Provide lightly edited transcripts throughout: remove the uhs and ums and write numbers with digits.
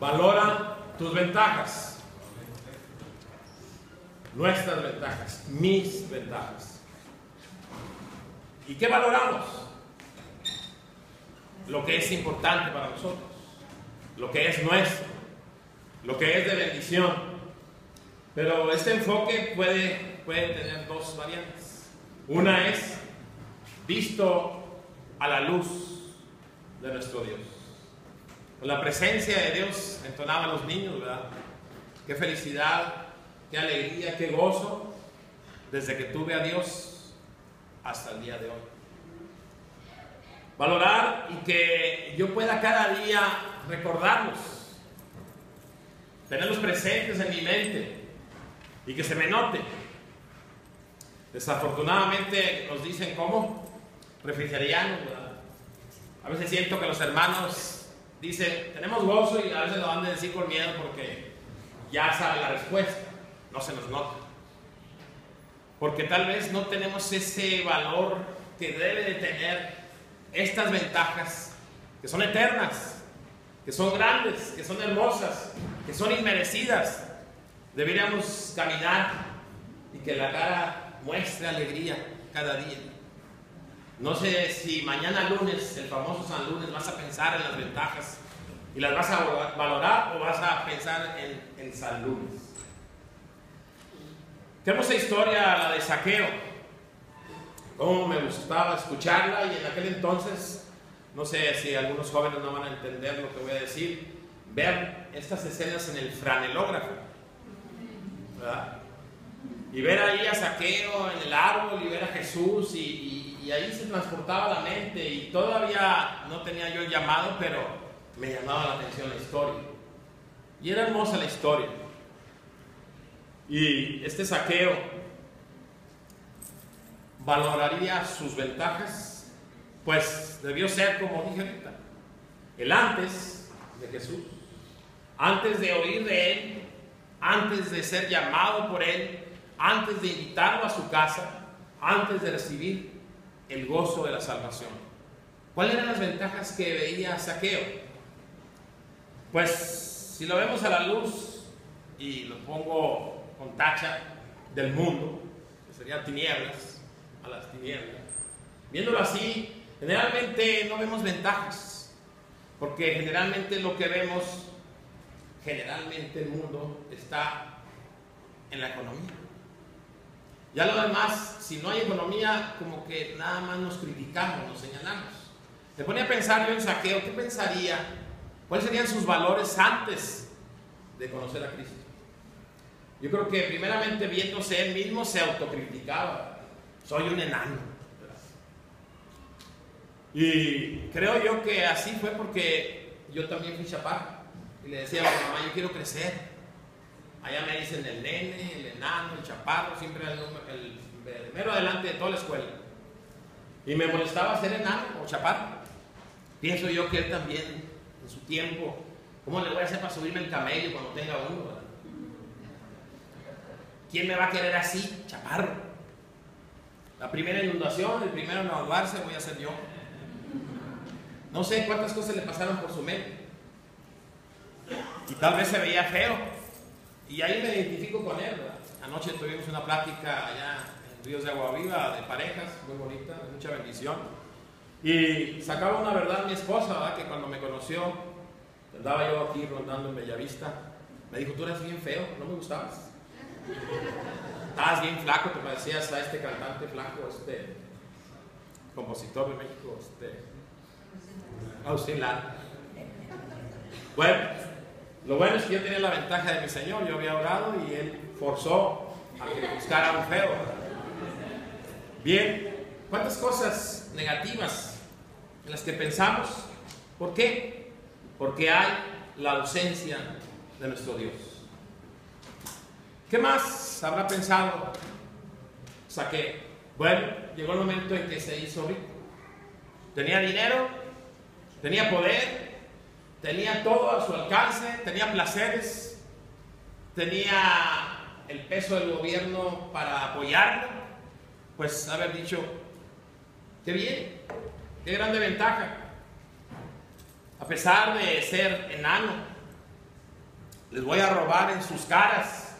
Valora tus ventajas, nuestras ventajas, mis ventajas. ¿Y qué valoramos? Lo que es importante para nosotros, lo que es nuestro, lo que es de bendición. Pero este enfoque puede tener dos variantes. Una es visto a la luz de nuestro Dios. Con la presencia de Dios entonaban los niños, ¿verdad? Qué felicidad, qué alegría, qué gozo desde que tuve a Dios hasta el día de hoy. Valorar y que yo pueda cada día recordarlos, tenerlos presentes en mi mente y que se me note. Desafortunadamente nos dicen como refrigerianos, ¿verdad? A veces siento que los hermanos dicen, tenemos gozo, y a veces lo van a decir con miedo porque ya sabe la respuesta, no se nos nota. Porque tal vez no tenemos ese valor que debe de tener estas ventajas, que son eternas, que son grandes, que son hermosas, que son inmerecidas. Deberíamos caminar y que la cara muestre alegría cada día. No sé si mañana lunes, el famoso San Lunes, vas a pensar en las ventajas y las vas a valorar, o vas a pensar en San Lunes. Qué hermosa historia la de Zaqueo. Cómo me gustaba escucharla, y en aquel entonces, no sé si algunos jóvenes no van a entender lo que voy a decir, ver estas escenas en el franelógrafo, ¿verdad? Y ver ahí a Zaqueo en el árbol y ver a Jesús, y ahí se transportaba la mente, y todavía no tenía yo el llamado, pero me llamaba la atención la historia. Y era hermosa la historia. Y este Zaqueo valoraría sus ventajas, pues debió ser, como dije ahorita, el antes de Jesús, antes de oír de Él, antes de ser llamado por Él, antes de invitarlo a su casa, antes de recibir el gozo de la salvación. ¿Cuáles eran las ventajas que veía Zaqueo? Pues si lo vemos a la luz, y lo pongo con tacha del mundo, que sería tinieblas, a las tinieblas, viéndolo así, generalmente no vemos ventajas, porque generalmente lo que vemos, generalmente el mundo está en la economía. Ya lo demás, si no hay economía, como que nada más nos criticamos, nos señalamos. Me ponía a pensar yo en Zaqueo, ¿qué pensaría? ¿Cuáles serían sus valores antes de conocer a Cristo? Yo creo que primeramente, viéndose él mismo, se autocriticaba. Soy un enano, ¿verdad? Y creo yo que así fue porque yo también fui chaparro. Y le decía a mi mamá, yo quiero crecer. Allá me dicen el nene, el enano, el chaparro, siempre el mero adelante de toda la escuela. Y me molestaba ser enano o chaparro. Pienso yo que él también, en su tiempo, ¿cómo le voy a hacer para subirme el camello cuando tenga uno, ¿verdad? ¿Quién me va a querer así, chaparro? La primera inundación, el primero en ahogarse voy a ser yo. No sé cuántas cosas le pasaron por su mente. Y tal vez se veía feo. Y ahí me identifico con él, ¿verdad? Anoche tuvimos una plática allá en Ríos de Agua Viva de parejas, muy bonita, de mucha bendición. Y sacaba una verdad mi esposa, ¿verdad? Que cuando me conoció, andaba yo aquí rondando en Bellavista, me dijo, tú eres bien feo, no me gustabas. Estabas bien flaco, te parecías a este cantante flaco, este compositor de México, Auxiliar. Bueno, lo bueno es que yo tenía la ventaja de mi Señor, yo había orado y Él forzó a que buscara un feo. Bien, ¿cuántas cosas negativas en las que pensamos? ¿Por qué? Porque hay la ausencia de nuestro Dios. ¿Qué más habrá pensado Zaqueo? Bueno, llegó el momento en que se hizo rico. Tenía dinero, tenía poder, tenía todo a su alcance, tenía placeres, tenía el peso del gobierno para apoyarlo. Pues haber dicho, qué bien, qué grande ventaja. A pesar de ser enano, les voy a robar en sus caras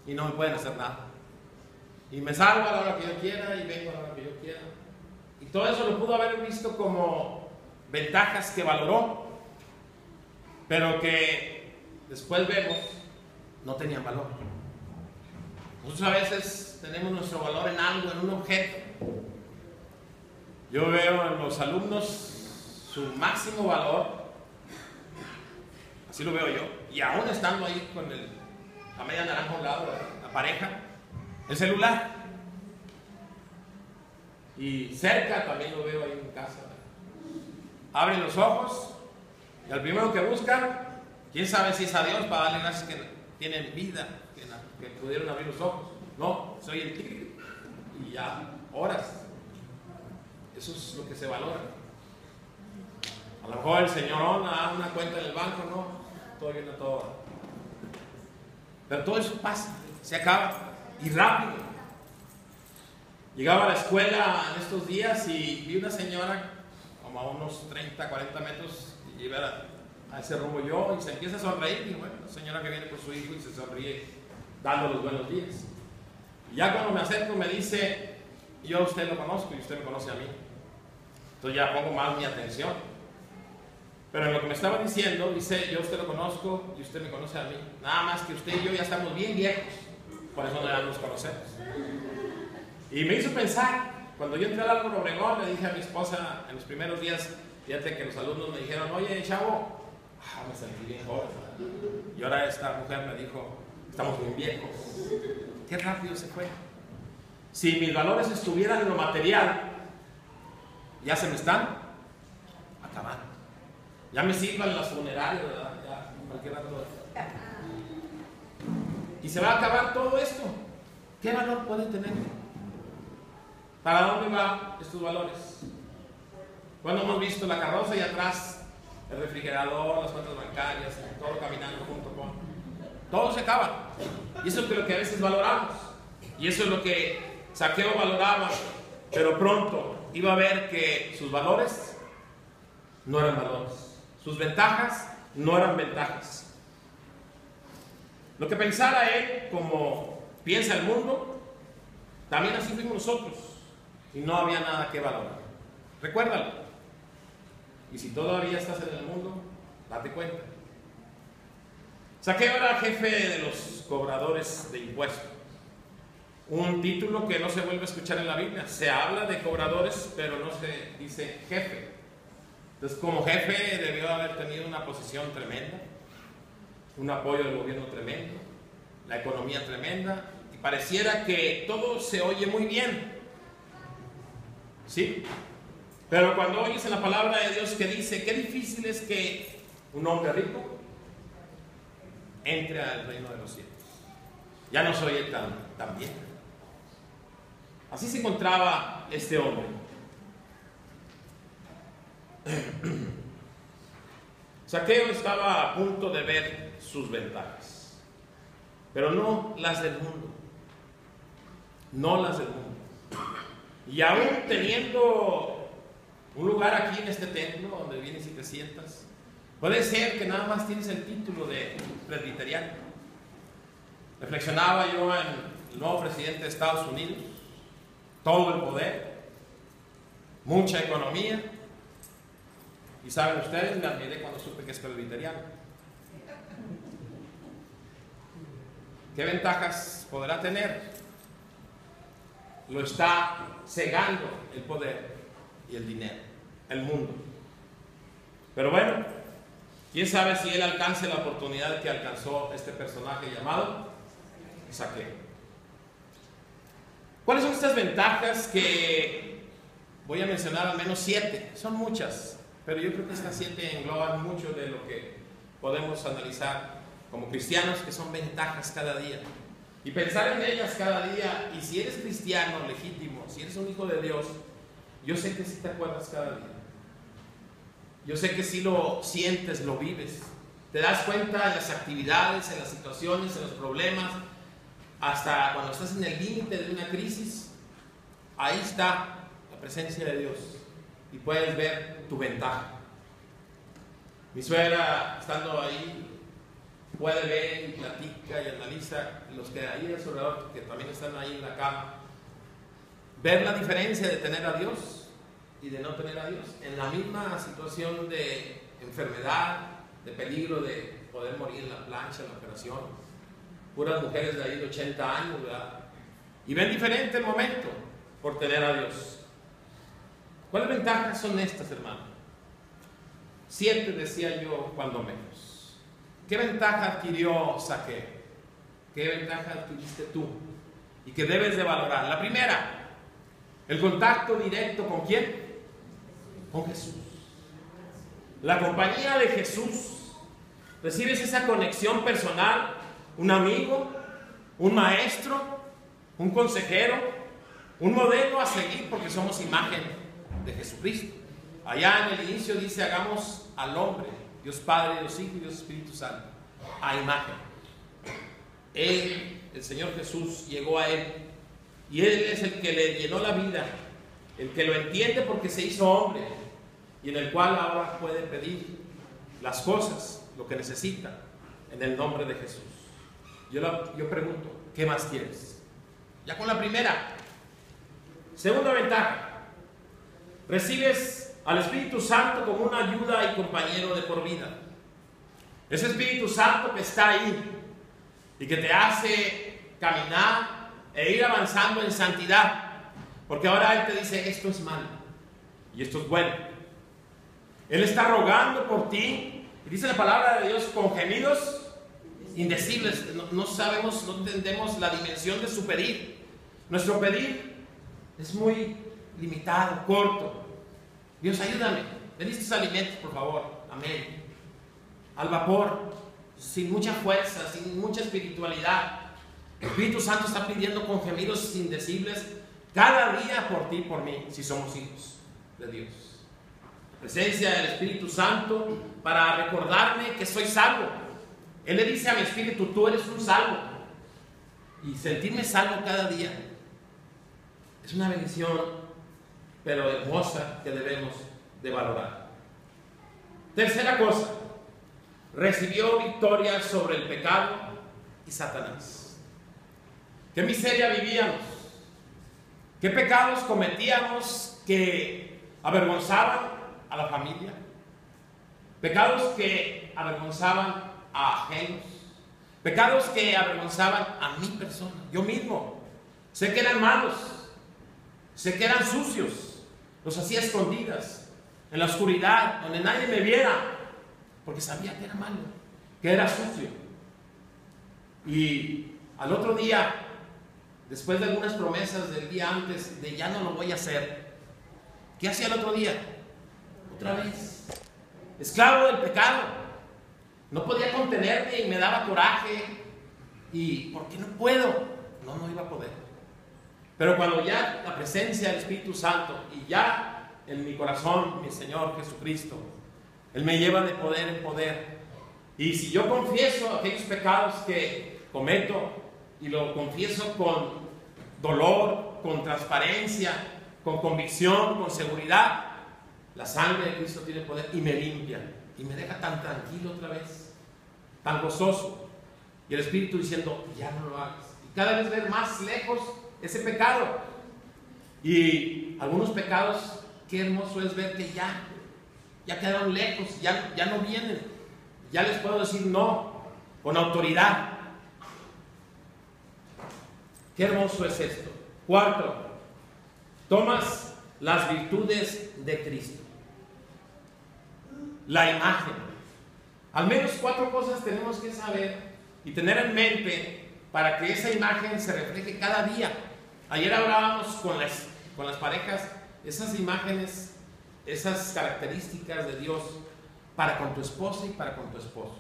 y no me pueden hacer nada. Y me salgo a la hora que yo quiera y vengo a la hora que yo quiera. Y todo eso lo pudo haber visto como ventajas que valoró, pero que después vemos no tenían valor. Nosotros a veces tenemos nuestro valor en algo, en un objeto. Yo veo en los alumnos su máximo valor, así lo veo yo, y aún estando ahí con la media naranja a un lado, la pareja, el celular. Y cerca también lo veo ahí en casa. Abren los ojos y al primero que buscan, quién sabe si es a Dios para darle gracias que tienen vida, que pudieron abrir los ojos. No, soy el tigre. Y ya, horas. Eso es lo que se valora. A lo mejor el señor da una cuenta en el banco, no, todo bien a todo. Pero todo eso pasa, se acaba y rápido. Llegaba a la escuela en estos días y vi una señora como a unos 30, 40 metros y iba a ese rumbo yo y se empieza a sonreír. Y bueno, la señora que viene con su hijo y se sonríe dando los buenos días. Y ya cuando me acerco me dice, yo a usted lo conozco y usted me conoce a mí. Entonces ya pongo más mi atención. Pero en lo que me estaba diciendo, dice, yo a usted lo conozco y usted me conoce a mí. Nada más que usted y yo ya estamos bien viejos. Por eso no ya nos conocemos. Y me hizo pensar, cuando yo entré al Álvaro Obregón, le dije a mi esposa en los primeros días, fíjate que los alumnos me dijeron, oye, chavo, me sentí bien joven. Y ahora esta mujer me dijo, estamos bien viejos. Qué rápido se fue. Si mis valores estuvieran en lo material, ya se me están acabando. Ya me sirvan las funerarias, ¿verdad? Ya, cualquier rato. Y se va a acabar todo esto. ¿Qué valor puede tener? ¿Para dónde van estos valores? Cuando hemos visto la carroza y atrás el refrigerador, las cuentas bancarias, todo caminando junto con... Todo se acaba. Y eso es lo que a veces valoramos. Y eso es lo que Zaqueo valoraba. Pero pronto iba a ver que sus valores no eran valores. Sus ventajas no eran ventajas. Lo que pensara él, como piensa el mundo, también así fuimos nosotros. Y no había nada que valorar. Recuérdalo. Y si todavía estás en el mundo, date cuenta. Zaqueo era jefe de los cobradores de impuestos. Un título que no se vuelve a escuchar en la Biblia. Se habla de cobradores, pero no se dice jefe. Entonces, como jefe debió haber tenido una posición tremenda, un apoyo del gobierno tremendo, la economía tremenda, y pareciera que todo se oye muy bien. ¿Sí? Pero cuando oyes en la palabra de Dios que dice, qué difícil es que un hombre rico entre al reino de los cielos. Ya no soy él tan bien. Así se encontraba este hombre. Zaqueo estaba a punto de ver sus ventajas, pero no las del mundo. No las del mundo. Y aún teniendo un lugar aquí en este templo donde vienes y te sientas, puede ser que nada más tienes el título de presbiteriano. Reflexionaba yo en el nuevo presidente de Estados Unidos, todo el poder, mucha economía, y saben ustedes, me admiré cuando supe que es presbiteriano. ¿Qué ventajas podrá tener? Lo está cegando el poder y el dinero, el mundo. Pero bueno, quién sabe si él alcance la oportunidad que alcanzó este personaje llamado Zaqueo. ¿Cuáles son estas ventajas que voy a mencionar? Al menos 7, son muchas, pero yo creo que estas 7 engloban mucho de lo que podemos analizar como cristianos, que son ventajas cada día. Y pensar en ellas cada día. Y si eres cristiano legítimo, si eres un hijo de Dios, yo sé que sí te acuerdas cada día. Yo sé que sí lo sientes, lo vives. Te das cuenta en las actividades, en las situaciones, en los problemas. Hasta cuando estás en el límite de una crisis, ahí está la presencia de Dios. Y puedes ver tu ventaja. Mi suegra, estando ahí puede ver y platica y analiza, los que hay a su alrededor, que también están ahí en la cama, ver la diferencia de tener a Dios y de no tener a Dios en la misma situación de enfermedad, de peligro de poder morir en la plancha, en la operación. Puras mujeres de ahí de 80 años, ¿verdad? Y ven diferente el momento por tener a Dios. ¿Cuáles ventajas son estas, hermano? 7 decía yo, cuando menos. ¿Qué ventaja adquirió Zaqueo? ¿Qué ventaja adquiriste tú? Y que debes de valorar. La primera, el contacto directo ¿con quién? Con Jesús. La compañía de Jesús. Recibes esa conexión personal, un amigo, un maestro, un consejero, un modelo a seguir, porque somos imagen de Jesucristo. Allá en el inicio dice: hagamos al hombre, Dios Padre, Dios Hijo y Dios Espíritu Santo, a imagen. Él, el Señor Jesús, llegó a él, y él es el que le llenó la vida, el que lo entiende porque se hizo hombre, y en el cual ahora puede pedir las cosas, lo que necesita, en el nombre de Jesús. Yo pregunto, ¿qué más quieres? Ya con la primera. Segunda ventaja, recibes al Espíritu Santo como una ayuda y compañero de por vida. Ese Espíritu Santo que está ahí y que te hace caminar e ir avanzando en santidad, porque ahora Él te dice: esto es malo y esto es bueno. Él está rogando por ti, y dice la palabra de Dios, con gemidos indecibles. No sabemos, no entendemos la dimensión de su pedir. Nuestro pedir es muy limitado, corto. Dios, ayúdame, ven estos alimentos, por favor. Amén. Al vapor, sin mucha fuerza, sin mucha espiritualidad. El Espíritu Santo está pidiendo con gemidos indecibles cada día por ti y por mí, si somos hijos de Dios. Presencia del Espíritu Santo para recordarme que soy salvo. Él le dice a mi espíritu: tú eres un salvo. Y sentirme salvo cada día es una bendición, pero hermosa, que debemos de valorar. Tercera cosa, recibió victoria sobre el pecado y Satanás. ¿Qué miseria vivíamos? ¿Qué pecados cometíamos que avergonzaban a la familia? Pecados que avergonzaban a ajenos. Pecados que avergonzaban a mi persona, yo mismo. Sé que eran malos, sé que eran sucios, los hacía escondidas, en la oscuridad, donde nadie me viera, porque sabía que era malo, que era sucio. Y al otro día, después de algunas promesas del día antes, de ya no lo voy a hacer, ¿qué hacía el otro día? Otra vez, esclavo del pecado. No podía contenerme y me daba coraje. ¿Y por qué no puedo? No iba a poder. Pero cuando ya la presencia del Espíritu Santo y ya en mi corazón, mi Señor Jesucristo, Él me lleva de poder en poder. Y si yo confieso aquellos pecados que cometo, y lo confieso con dolor, con transparencia, con convicción, con seguridad, la sangre de Cristo tiene poder y me limpia y me deja tan tranquilo otra vez, tan gozoso. Y el Espíritu diciendo: ya no lo hagas. Y cada vez ver más lejos ese pecado. Y algunos pecados, qué hermoso es ver que ya quedaron lejos, ya no vienen. Ya les puedo decir no, con autoridad. Qué hermoso es esto. Cuarto, tomas las virtudes de Cristo. La imagen. Al menos 4 cosas tenemos que saber y tener en mente para que esa imagen se refleje cada día. Ayer hablábamos con las parejas, esas imágenes, esas características de Dios para con tu esposa y para con tu esposo.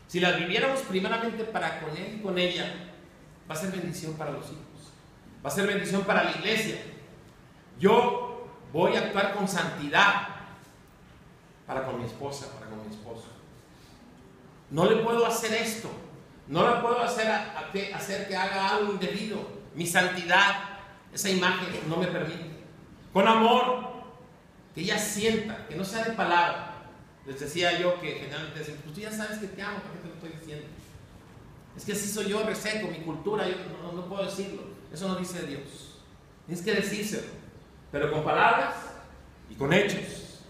Si las viviéramos primeramente para con él y con ella, va a ser bendición para los hijos, va a ser bendición para la iglesia. Yo voy a actuar con santidad para con mi esposa, para con mi esposo. No le puedo hacer esto, no le puedo hacer que haga algo indebido. Mi santidad, esa imagen no me permite. Con amor, que ella sienta, que no sea de palabra, Les decía yo que generalmente dicen, pues tú ya sabes que te amo, ¿por qué te lo estoy diciendo? Es que así soy yo, reseco, mi cultura, yo no puedo decirlo. Eso no dice Dios. Tienes que decírselo, pero con palabras y con hechos.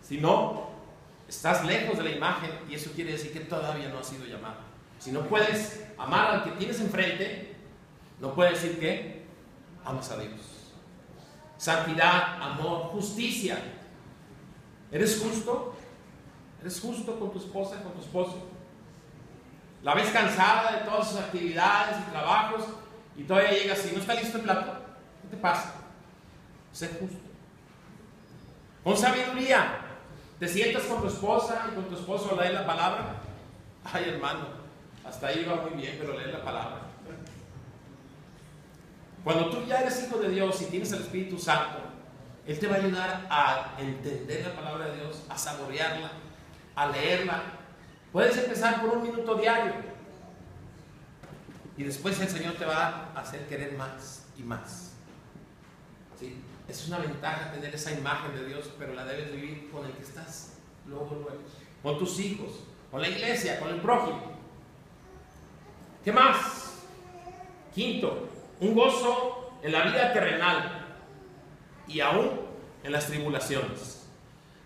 Si no, estás lejos de la imagen y eso quiere decir que todavía no has sido llamado. Si no puedes amar al que tienes enfrente, no puedes decir que amas a Dios. Santidad, amor, justicia. ¿Eres justo? ¿Eres justo con tu esposa, con tu esposo? ¿La ves cansada de todas sus actividades y trabajos y todavía llegas y no está listo el plato? ¿Qué te pasa? Sé justo. Con sabiduría. ¿Te sientas con tu esposa y con tu esposo a leer la palabra? Ay, hermano, hasta ahí va muy bien, pero leer la palabra. Cuando tú ya eres hijo de Dios y tienes el Espíritu Santo, Él te va a ayudar a entender la palabra de Dios, a saborearla, a leerla. Puedes empezar por 1 minuto diario y después el Señor te va a hacer querer más y más. ¿Sí? Es una ventaja tener esa imagen de Dios, pero la debes vivir con el que estás luego, con tus hijos, con la iglesia, con el prójimo. ¿Qué más? Quinto, un gozo en la vida terrenal y aún en las tribulaciones.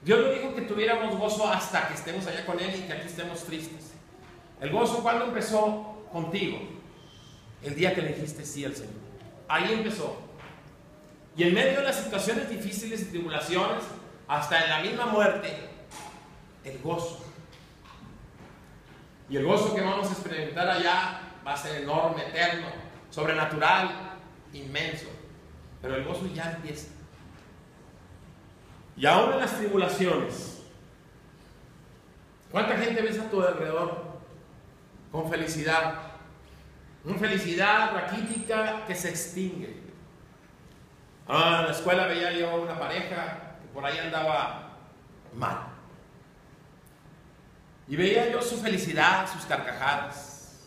Dios no dijo que tuviéramos gozo hasta que estemos allá con Él y que aquí estemos tristes. El gozo, ¿cuándo empezó contigo? El día que le dijiste sí al Señor. Ahí empezó. Y en medio de las situaciones difíciles y tribulaciones, hasta en la misma muerte, el gozo. Y el gozo que vamos a experimentar allá va a ser enorme, eterno, sobrenatural, inmenso. Pero el gozo ya empieza. Y aún en las tribulaciones, ¿cuánta gente ves a tu alrededor con felicidad? Una felicidad raquítica que se extingue. En la escuela veía yo una pareja que por ahí andaba mal. Y veía yo su felicidad, sus carcajadas,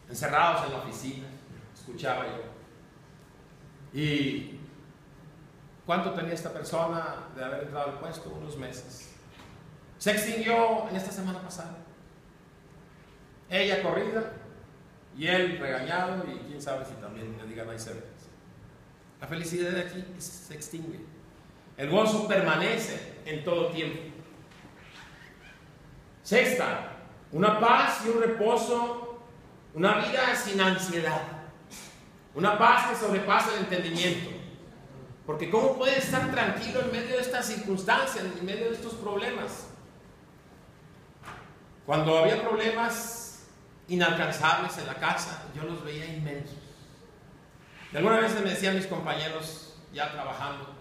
encerrados en la oficina, escuchaba yo. ¿Y cuánto tenía esta persona de haber entrado al puesto? Unos meses. Se extinguió en esta semana pasada. Ella corrida y él regañado, y quién sabe si también le digan ahí se ve. La felicidad de aquí se extingue. El gozo permanece en todo tiempo. Sexta, una paz y un reposo, una vida sin ansiedad. Una paz que sobrepasa el entendimiento. Porque ¿cómo puedes estar tranquilo en medio de estas circunstancias, en medio de estos problemas? Cuando había problemas inalcanzables en la casa, yo los veía inmensos. Y alguna vez me decían mis compañeros ya trabajando,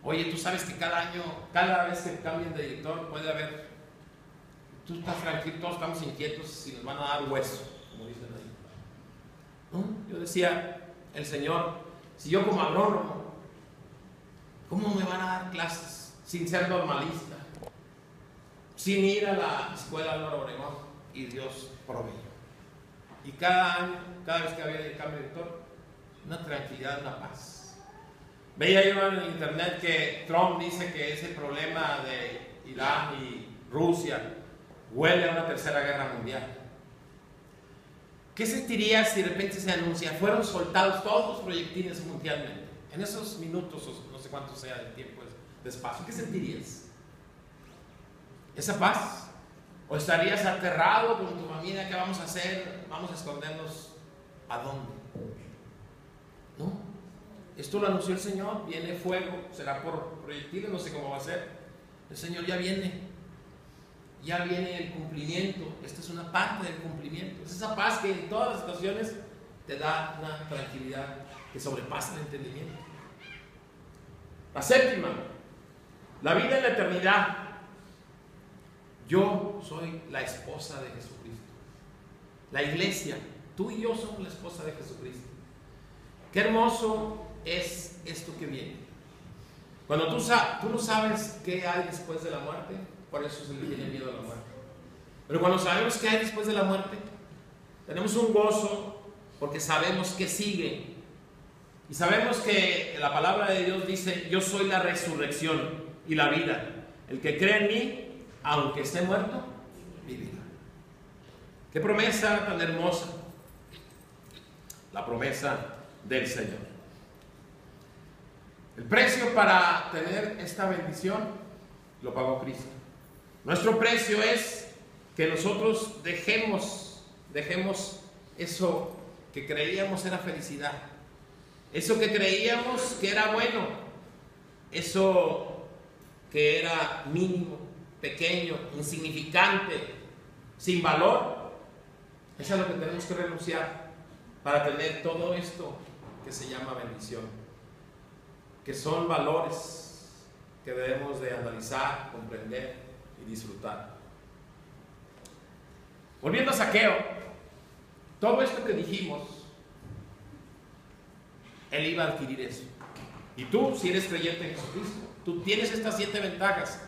oye, tú sabes que cada año, cada vez que cambien de director puede haber, tú estás tranquilo, todos estamos inquietos si nos van a dar hueso, como dicen ahí. ¿No? Yo decía, el Señor, si yo como agrónomo, ¿cómo me van a dar clases sin ser normalista? Sin ir a la escuela Álvaro Obregón, y Dios proveyó. Y cada año, cada vez que había el cambio de director, una tranquilidad, una paz. Veía yo en internet que Trump dice que ese problema de Irán y Rusia huele a una tercera guerra mundial. ¿Qué sentirías si de repente se anuncia, fueron soltados todos los proyectiles mundialmente? En esos minutos, o no sé cuánto sea el tiempo de espacio, ¿qué sentirías? ¿Esa paz? ¿O estarías aterrado con tu familia? ¿Qué vamos a hacer? ¿Vamos a escondernos? ¿A dónde? No, esto lo anunció el Señor, viene fuego, será por proyectiles, no sé cómo va a ser. El Señor ya viene el cumplimiento. Esta es una parte del cumplimiento. Es esa paz que en todas las situaciones te da una tranquilidad que sobrepasa el entendimiento. La séptima, la vida en la eternidad. Yo soy la esposa de Jesucristo. La iglesia, tú y yo somos la esposa de Jesucristo. Qué hermoso es esto que viene. Cuando tú no sabes qué hay después de la muerte, por eso se le tiene miedo a la muerte. Pero cuando sabemos qué hay después de la muerte, tenemos un gozo porque sabemos que sigue. Y sabemos que la palabra de Dios dice, yo soy la resurrección y la vida. El que cree en mí, aunque esté muerto, vivirá. Qué promesa tan hermosa, la promesa del Señor. El precio para tener esta bendición lo pagó Cristo. Nuestro precio es que nosotros dejemos eso que creíamos era felicidad, eso que creíamos que era bueno, eso que era mínimo, pequeño, insignificante, sin valor. Eso es lo que tenemos que renunciar para tener todo esto que se llama bendición, que son valores que debemos de analizar, comprender y disfrutar. Volviendo a Zaqueo, todo esto que dijimos, él iba a adquirir eso. Y tú, si eres creyente en Jesucristo, tú tienes estas 7 ventajas.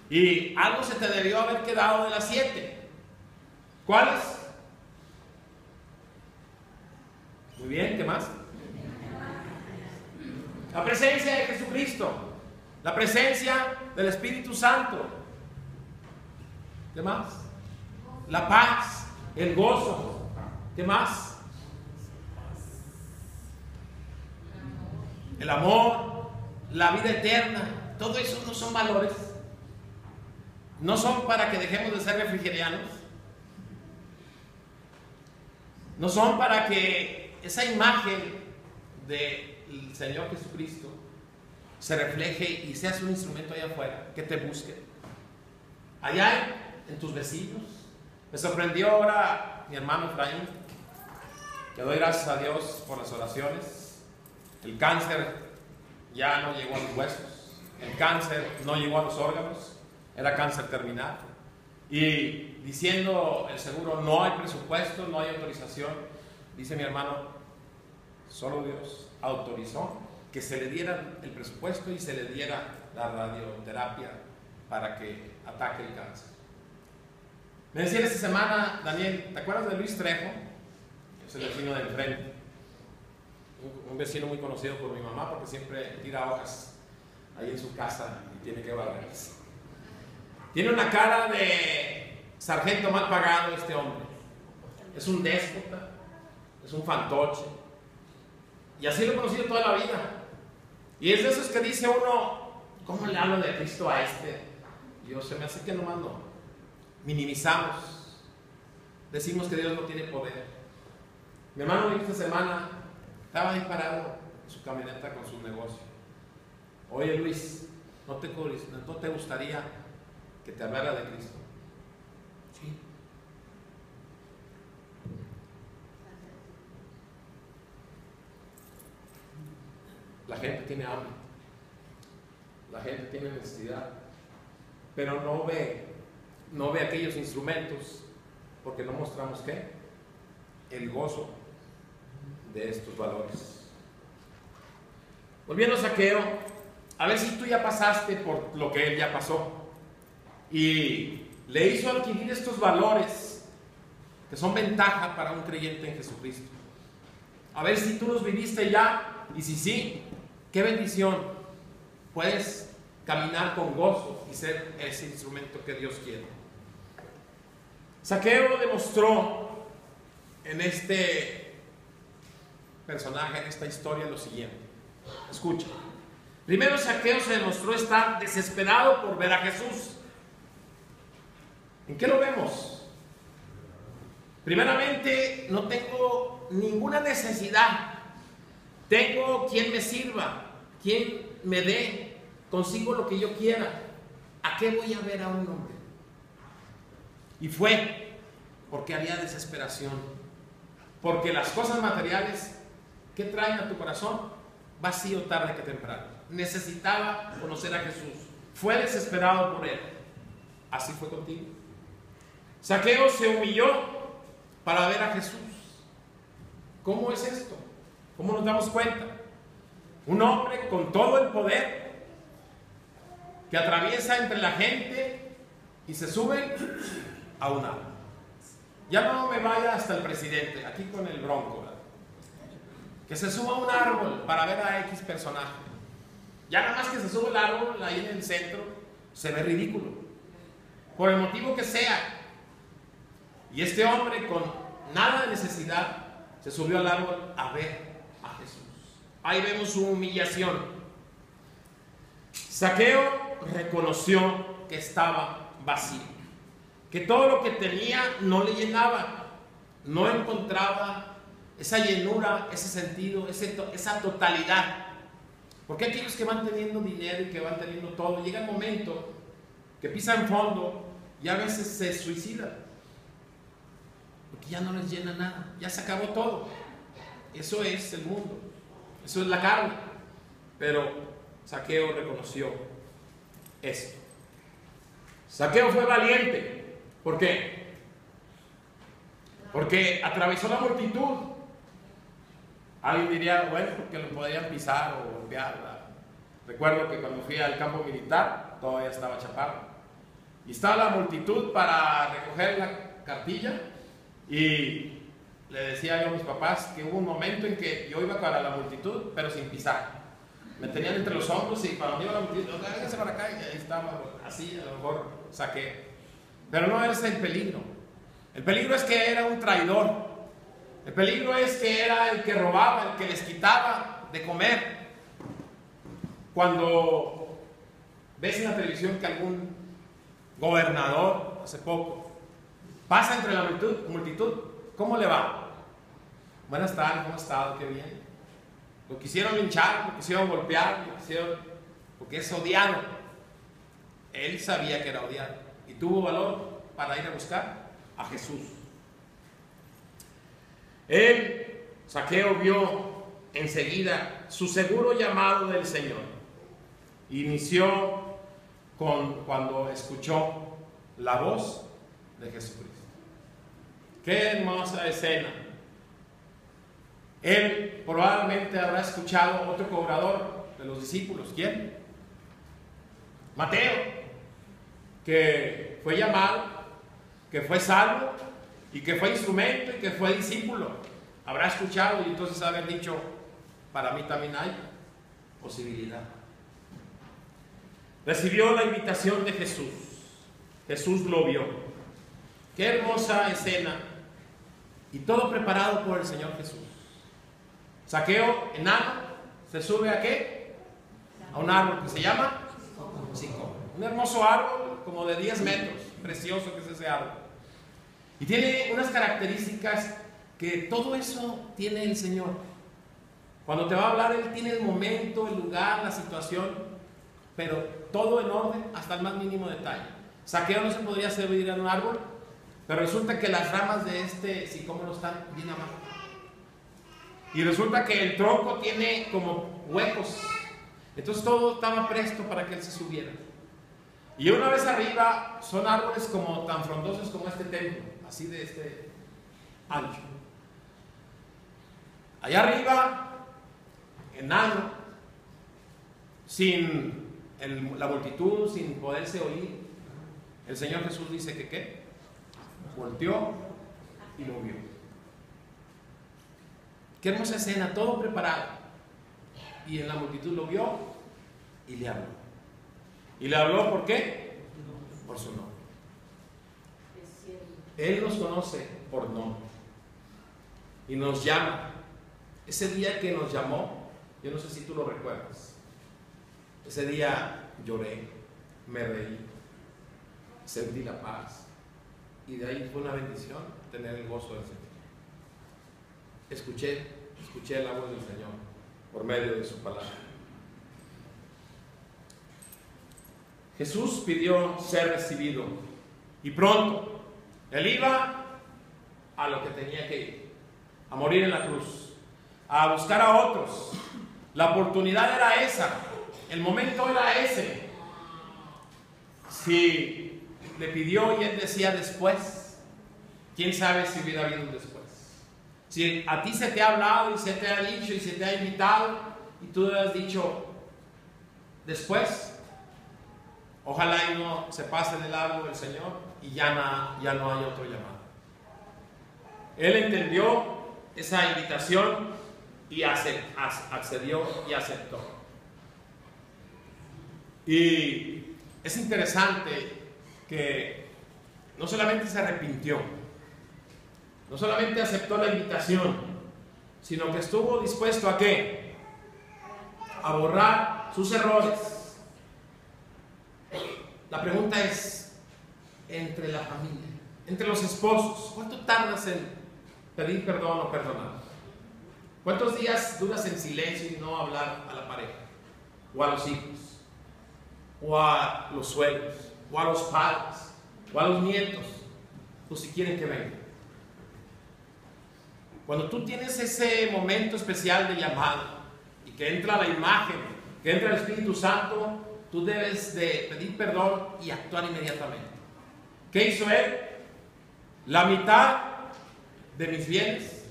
Y algo se te debió haber quedado de las 7. ¿Cuáles? Muy bien, ¿qué más? La presencia de Jesucristo, la presencia del Espíritu Santo. ¿Qué más? La paz, el gozo. ¿Qué más? El amor, la vida eterna. Todo eso no son valores. No son para que dejemos de ser refrigerianos. No son para que esa imagen del Señor Jesucristo se refleje y seas un instrumento allá afuera, que te busque. Allá en tus vecinos. Me sorprendió ahora mi hermano Efraín, que doy gracias a Dios por las oraciones. El cáncer ya no llegó a los huesos, el cáncer no llegó a los órganos, era cáncer terminal. Y diciendo el seguro, no hay presupuesto, no hay autorización, dice mi hermano, solo Dios autorizó que se le diera el presupuesto y se le diera la radioterapia para que ataque el cáncer. Me decía esta semana, Daniel, ¿te acuerdas de Luis Trejo? Es el vecino de enfrente. Un vecino muy conocido por mi mamá porque siempre tira hojas ahí en su casa y tiene que barrerlas. Tiene una cara de sargento mal pagado este hombre. Es un déspota, es un fantoche. Y así lo he conocido toda la vida. Y es de esos que dice uno, ¿cómo le hablo de Cristo a este? Yo se me hace que nomás no. Minimizamos. Decimos que Dios no tiene poder. Mi hermano esta semana estaba ahí parado en su camioneta con su negocio. Oye Luis, ¿no te gustaría que te hablara de Cristo? Sí. La gente tiene hambre, la gente tiene necesidad, pero no ve aquellos instrumentos porque no mostramos ¿qué? El gozo de estos valores. Volviendo a Zaqueo, a ver si tú ya pasaste por lo que él ya pasó y le hizo adquirir estos valores que son ventaja para un creyente en Jesucristo. A ver si tú los viviste ya y si sí, qué bendición. Puedes caminar con gozo y ser ese instrumento que Dios quiere. Zaqueo demostró en este personaje, en esta historia, lo siguiente. Escucha. Primero, Zaqueo se demostró estar desesperado por ver a Jesús. ¿En qué lo vemos? Primeramente, no tengo ninguna necesidad. Tengo quien me sirva, quien me dé, consigo lo que yo quiera. ¿A qué voy a ver a un hombre? Y fue porque había desesperación. Porque las cosas materiales, ¿qué traen a tu corazón? Vacío tarde que temprano. Necesitaba conocer a Jesús. Fue desesperado por él. Así fue contigo. Zaqueo se humilló para ver a Jesús. ¿Cómo es esto? ¿Cómo nos damos cuenta? Un hombre con todo el poder que atraviesa entre la gente y se sube a un árbol. Ya no me vaya hasta el presidente, aquí con el bronco, ¿verdad? Que se suba a un árbol para ver a X personaje. Ya nada más que se sube el árbol ahí en el centro, se ve ridículo. por el motivo que sea. Y este hombre, con nada de necesidad, se subió al árbol a ver a Jesús. Ahí vemos su humillación. Zaqueo reconoció que estaba vacío, que todo lo que tenía no le llenaba, no encontraba esa llenura, ese sentido, esa totalidad. Porque aquellos que van teniendo dinero y que van teniendo todo, llega el momento que pisan fondo y a veces se suicidan, porque ya no les llena nada, ya se acabó todo. Eso es el mundo, eso es la carne. Pero Zaqueo reconoció esto. Zaqueo fue valiente. ¿Por qué? Porque atravesó la multitud. Alguien diría, bueno, porque lo podían pisar o golpear. Recuerdo que cuando fui al campo militar, todavía estaba chaparro, y estaba la multitud para recoger la cartilla, y le decía yo a mis papás que hubo un momento en que yo iba para la multitud, pero sin pisar. Me tenían entre los hombros y cuando iba la multitud, háganse para acá, y ahí estaba, así a lo mejor saqué. Pero no es el peligro. El peligro es que era un traidor. El peligro es que era el que robaba, el que les quitaba de comer. Cuando ves en la televisión que algún gobernador, hace poco, pasa entre la multitud, ¿cómo le va? Buenas tardes, ¿cómo ha estado? Qué bien. Lo quisieron linchar, lo quisieron golpear, porque es odiado. Él sabía que era odiado y tuvo valor para ir a buscar a Jesús. Él, Zaqueo, vio enseguida su seguro llamado del Señor. Inició cuando escuchó la voz de Jesucristo. Qué hermosa escena. Él probablemente habrá escuchado otro cobrador de los discípulos. ¿Quién? Mateo, que fue llamado, que fue salvo y que fue instrumento y que fue discípulo. Habrá escuchado y entonces haber dicho, para mí también hay posibilidad. Recibió la invitación de Jesús. Jesús lo vio. Qué hermosa escena. Y todo preparado por el Señor Jesús. Zaqueo, enano, se sube ¿a qué? A un árbol que se llama sicómoro. Un hermoso árbol como de 10 metros. Precioso que es ese árbol. Y tiene unas características que todo eso tiene el Señor. Cuando te va a hablar, Él tiene el momento, el lugar, la situación, pero todo en orden hasta el más mínimo detalle. Zaqueo no se podría subir en un árbol, pero resulta que las ramas de este sicómoro están bien abajo. Y resulta que el tronco tiene como huecos. Entonces todo estaba presto para que él se subiera. Y una vez arriba son árboles como tan frondosos como este templo, así de este ancho. Allá arriba, enano, sin la multitud, sin poderse oír, el Señor Jesús dice que ¿qué? Volteó y lo vio. Qué hermosa escena, todo preparado. Y en la multitud lo vio y le habló. ¿Y le habló por qué? Por su nombre. Él nos conoce por nombre y nos llama. Ese día que nos llamó, yo no sé si tú lo recuerdas. Ese día lloré, me reí, sentí la paz y de ahí fue una bendición tener el gozo del Señor. Escuché la voz del Señor por medio de su palabra. Jesús pidió ser recibido y pronto. Él iba a lo que tenía que ir, a morir en la cruz, a buscar a otros. La oportunidad era esa, el momento era ese. Si le pidió y él decía después, quién sabe si hubiera habido un después. Si a ti se te ha hablado y se te ha dicho y se te ha invitado y tú le has dicho después, ojalá y no se pase de largo el Señor y ya no hay otro llamado. Él entendió esa invitación y accedió y aceptó. Y es interesante que no solamente se arrepintió, no solamente aceptó la invitación, sino que estuvo dispuesto a ¿qué? A borrar sus errores. La pregunta es, entre la familia, entre los esposos, ¿cuánto tardas en pedir perdón o perdonar? ¿Cuántos días duras en silencio y no hablar a la pareja? O a los hijos, o a los suegros, o a los padres, o a los nietos, o si quieren que vengan. Cuando tú tienes ese momento especial de llamada y que entra la imagen, que entra el Espíritu Santo, tú debes de pedir perdón y actuar inmediatamente. ¿Qué hizo él? La mitad de mis bienes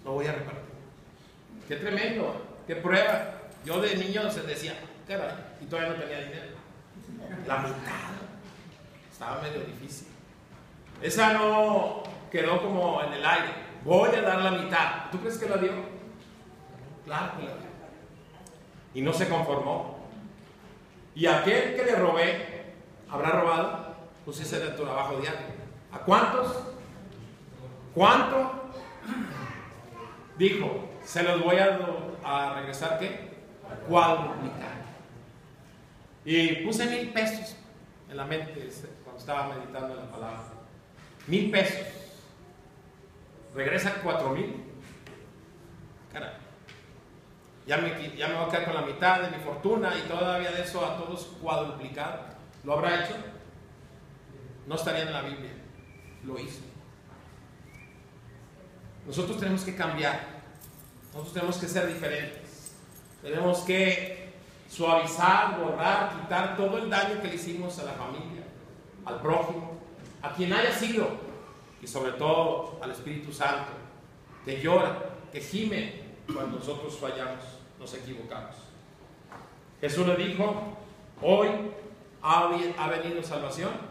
lo voy a repartir. Qué tremendo, qué prueba. Yo de niño se decía, caray, y todavía no tenía dinero. La mitad. Estaba medio difícil. Esa no quedó como en el aire. Voy a dar la mitad. ¿Tú crees que la dio? Claro que la dio. Y no se conformó. Y aquel que le robé, ¿habrá robado? Pues ese era tu trabajo diario. ¿A cuántos? ¿Cuánto? Dijo, se los voy a regresar, ¿qué? Cuadruplicar. Y puse 1,000 pesos en la mente cuando estaba meditando en la palabra. 1,000 pesos. Regresa 4,000. Caray. Ya me voy a quedar con la mitad de mi fortuna y todavía de eso a todos cuadruplicado. ¿Lo habrá hecho? No estaría en la Biblia. Lo hizo. Nosotros tenemos que cambiar. Nosotros tenemos que ser diferentes. Tenemos que suavizar, borrar, quitar todo el daño que le hicimos a la familia, al prójimo, a quien haya sido, y sobre todo al Espíritu Santo, que llora, que gime cuando nosotros fallamos, nos equivocamos. Jesús le dijo, hoy ha venido salvación.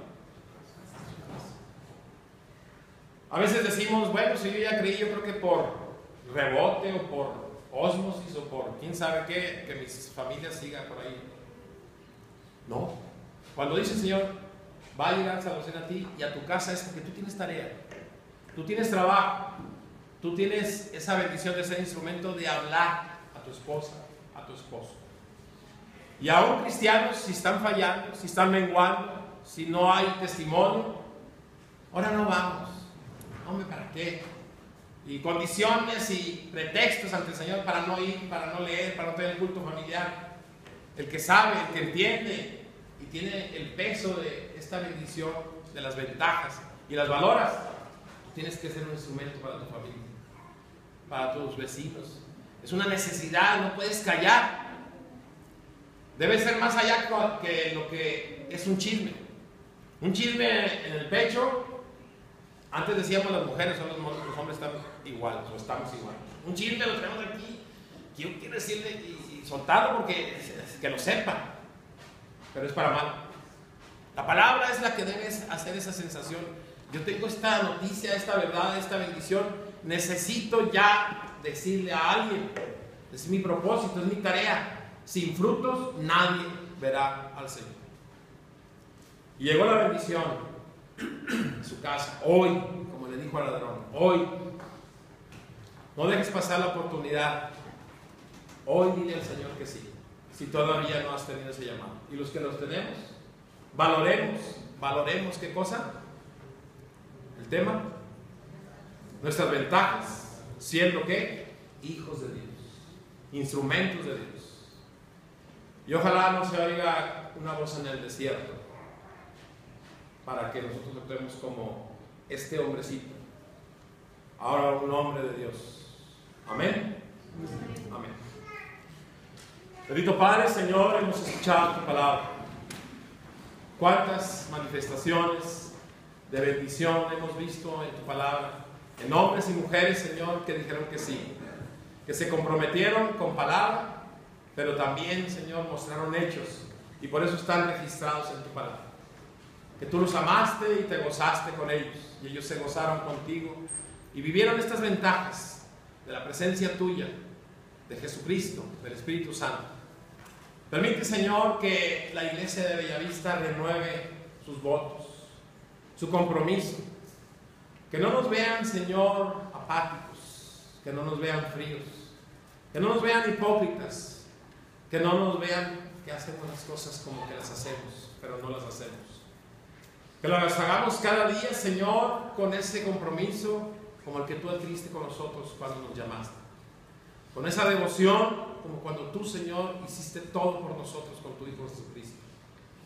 A veces decimos, bueno, si yo ya creí, yo creo que por rebote o por ósmosis o por quién sabe qué, que mi familia siga por ahí. No. Cuando dice el Señor, va a llegar salvación a ti y a tu casa, es porque tú tienes tarea, tú tienes trabajo, tú tienes esa bendición de ser instrumento de hablar a tu esposa, a tu esposo. Y aún cristianos, si están fallando, si están menguando, si no hay testimonio, ahora no vamos. Hombre, ¿para qué? Y condiciones y pretextos ante el Señor para no ir, para no leer, para no tener el culto familiar. El que sabe, el que entiende y tiene el peso de esta bendición, de las ventajas y las valoras, tú tienes que ser un instrumento para tu familia, para tus vecinos. Es una necesidad, no puedes callar. Debe ser más allá que lo que es un chisme. Un chisme en el pecho. Antes decíamos las mujeres, los hombres están iguales o estamos iguales. Un chisme lo tenemos aquí, que yo quiero decirle y soltarlo porque que lo sepa, pero es para mal. La palabra es la que debe hacer esa sensación. Yo tengo esta noticia, esta verdad, esta bendición, necesito ya decirle a alguien, es mi propósito, es mi tarea. Sin frutos nadie verá al Señor. Y llegó la bendición en su casa, hoy, como le dijo al ladrón, hoy. No dejes pasar la oportunidad. Hoy dile al Señor que sí, si todavía no has tenido ese llamado. Y los que los tenemos, valoremos ¿qué cosa? El tema, nuestras ventajas, siendo ¿qué? Hijos de Dios, instrumentos de Dios. Y ojalá no se oiga una voz en el desierto para que nosotros actuemos como este hombrecito, ahora un hombre de Dios. Amén. Amén. Bendito Padre, Señor, hemos escuchado tu palabra. Cuántas manifestaciones de bendición hemos visto en tu palabra, en hombres y mujeres, Señor, que dijeron que sí, que se comprometieron con palabra, pero también, Señor, mostraron hechos y por eso están registrados en tu palabra. Que tú los amaste y te gozaste con ellos y ellos se gozaron contigo y vivieron estas ventajas de la presencia tuya, de Jesucristo, del Espíritu Santo. Permite, Señor, que la iglesia de Bellavista renueve sus votos, su compromiso. Que no nos vean, Señor, apáticos, que no nos vean fríos, que no nos vean hipócritas, que no nos vean que hacemos las cosas como que las hacemos, pero no las hacemos. Que las hagamos cada día, Señor, con ese compromiso como el que tú adquiriste con nosotros cuando nos llamaste. Con esa devoción como cuando tú, Señor, hiciste todo por nosotros con tu Hijo Jesucristo.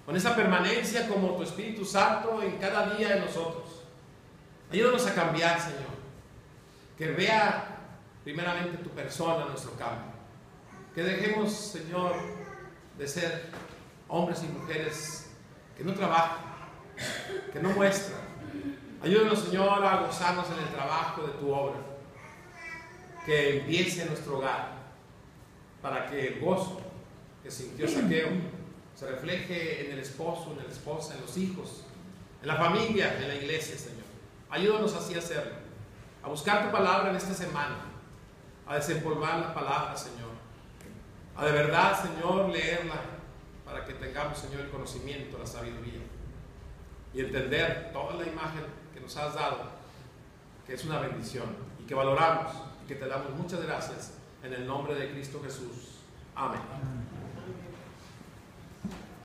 Con esa permanencia como tu Espíritu Santo en cada día de nosotros. Ayúdanos a cambiar, Señor. Que vea primeramente tu persona, nuestro cambio. Que dejemos, Señor, de ser hombres y mujeres que no trabajan, que no muestran. Ayúdanos, Señor, a gozarnos en el trabajo de tu obra. Que empiece en nuestro hogar, para que el gozo que sintió Zaqueo se refleje en el esposo, en la esposa, en los hijos, en la familia, en la iglesia, Señor. Ayúdanos así a hacerlo, a buscar tu palabra en esta semana, a desempolvar la palabra, Señor, a de verdad, Señor, leerla para que tengamos, Señor, el conocimiento, la sabiduría y entender toda la imagen que nos has dado, que es una bendición y que valoramos y que te damos muchas gracias en el nombre de Cristo Jesús. Amén.